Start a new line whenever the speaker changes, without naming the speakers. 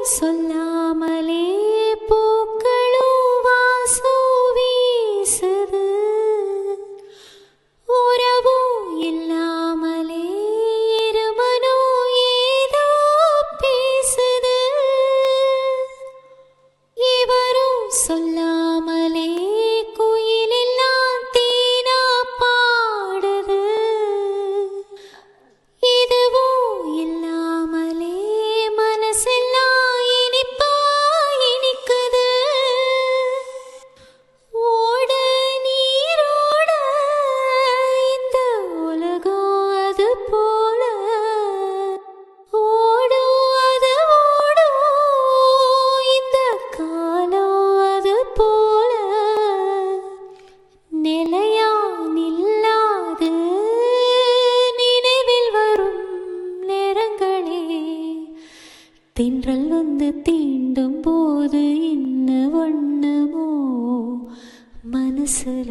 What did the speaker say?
சொல்லாமலே பூக்களும் வாசம் வீசுது. உறவும் இல்லாமலே இருமனோ ஏதோ பேசுது. இவரும் சொல்லாமலே குயிலெல்லாம் தேனா பாடுது. இதுவும் இல்லாமலே மனசெல்லாம் இனிப்பா இனிக்குது. ஓட நீரோட இந்த உலகம் அது போல ஓடும், அது ஓடும் இந்த காலம் அது போல நிலையா நில்லாது நினைவில் வரும் நேரங்களே தென்றல் வந்து தீண்டும் போது என்ன வண்ணமோ மனசுல